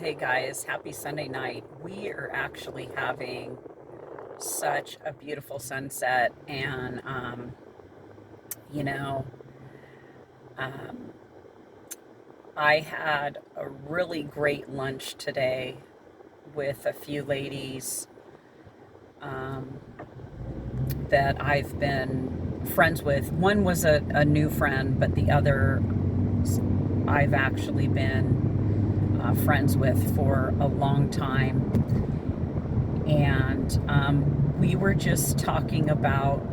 Hey guys, happy Sunday night. We are actually having such a beautiful sunset, and you know, um, I had a really great lunch today with a few ladies um, that I've been friends with. One was a new friend, but the other I've actually been friends with for a long time. And we were just talking about,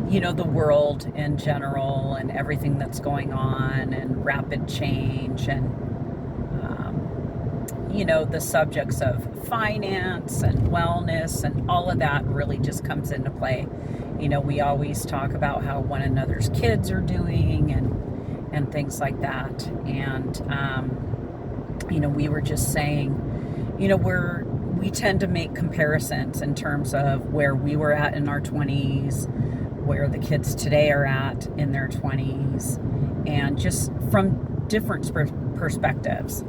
the world in general and everything that's going on and rapid change and, the subjects of finance and wellness and all of that really just comes into play. We always talk about how one another's kids are doing and things like that. And, we were just saying, we tend to make comparisons in terms of where we were at in our 20s, where the kids today are at in their 20s, and just from different perspectives,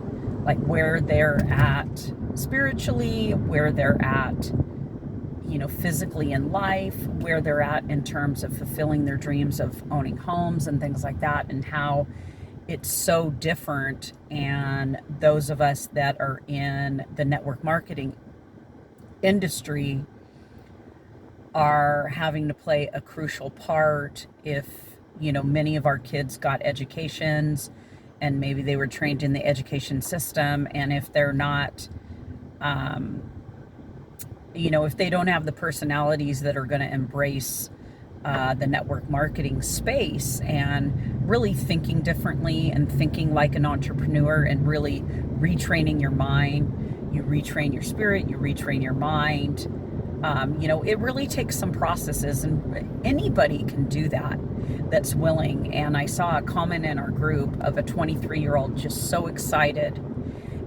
like where they're at spiritually, where they're at, physically in life, where they're at in terms of fulfilling their dreams of owning homes and things like that, and how it's so different. And those of us that are in the network marketing industry are having to play a crucial part if, many of our kids got educations and maybe they were trained in the education system. And if they're not, if they don't have the personalities that are going to embrace the network marketing space and really thinking differently and thinking like an entrepreneur and really retraining your mind, you retrain your spirit, you retrain your mind. It really takes some processes, and anybody can do that that's willing. And I saw a comment in our group of a 23-year-old just so excited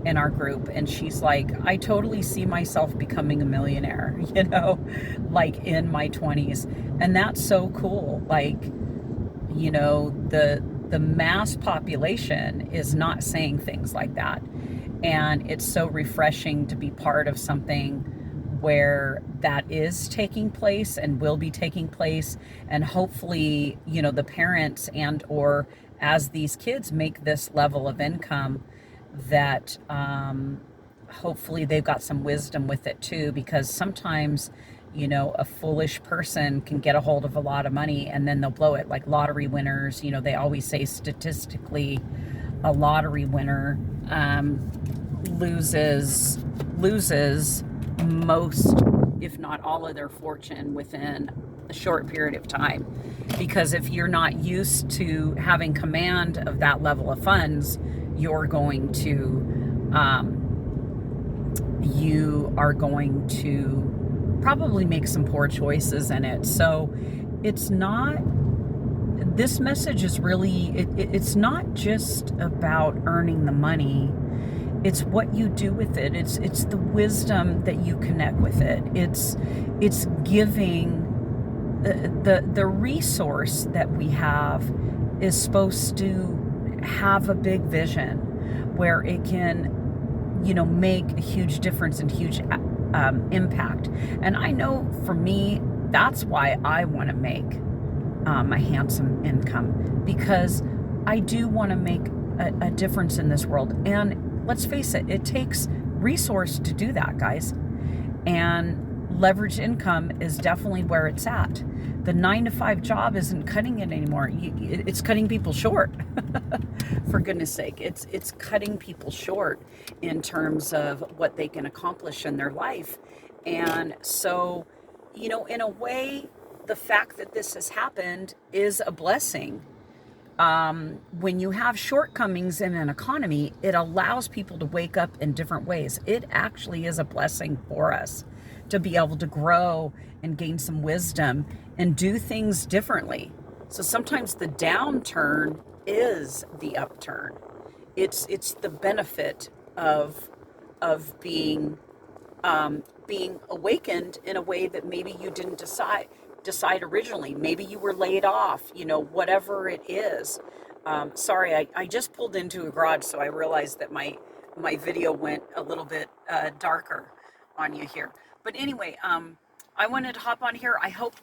in our group, and she's like, I totally see myself becoming a millionaire, like in my 20s. And that's so cool. Like, the mass population is not saying things like that. And it's so refreshing to be part of something where that is taking place and will be taking place. And hopefully, the parents and or as these kids make this level of income, that hopefully they've got some wisdom with it too, because sometimes, a foolish person can get a hold of a lot of money and then they'll blow it. Like lottery winners, they always say statistically a lottery winner loses most, if not all, of their fortune within a short period of time. Because if you're not used to having command of that level of funds, you're going to probably make some poor choices in it. So it's not, this message is really, it's not just about earning the money. It's what you do with it. It's the wisdom that you connect with it. It's giving the resource that we have is supposed to have a big vision where it can, make a huge difference and huge impact. And I know for me, that's why I want to make a handsome income, because I do want to make a difference in this world. And let's face it, it takes resource to do that, guys. And leveraged income is definitely where it's at. The 9-to-5 job isn't cutting it anymore. It's cutting people short. For goodness sake, it's cutting people short in terms of what they can accomplish in their life. And so, in a way, the fact that this has happened is a blessing. When you have shortcomings in an economy, it allows people to wake up in different ways. It actually is a blessing for us to be able to grow and gain some wisdom and do things differently. So sometimes the downturn is the upturn. It's the benefit of being being awakened in a way that maybe you didn't decide originally. Maybe you were laid off, whatever it is. Sorry, I just pulled into a garage, so I realized that my my video went a little bit darker on you here. But anyway, I wanted to hop on here. I hope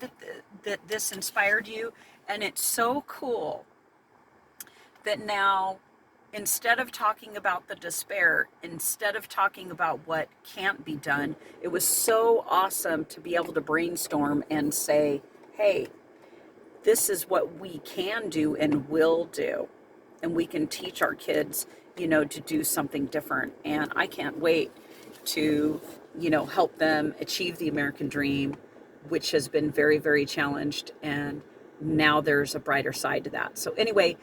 that this inspired you, and it's so cool that now, instead of talking about the despair, instead of talking about what can't be done, it was so awesome to be able to brainstorm and say, hey, this is what we can do and will do. And we can teach our kids, to do something different. And I can't wait to, help them achieve the American dream, which has been very, very challenged. And now there's a brighter side to that. So anyway,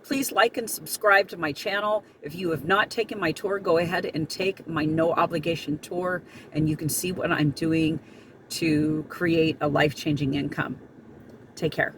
please like and subscribe to my channel. If you have not taken my tour, go ahead and take my no obligation tour, and you can see what I'm doing to create a life-changing income. Take care.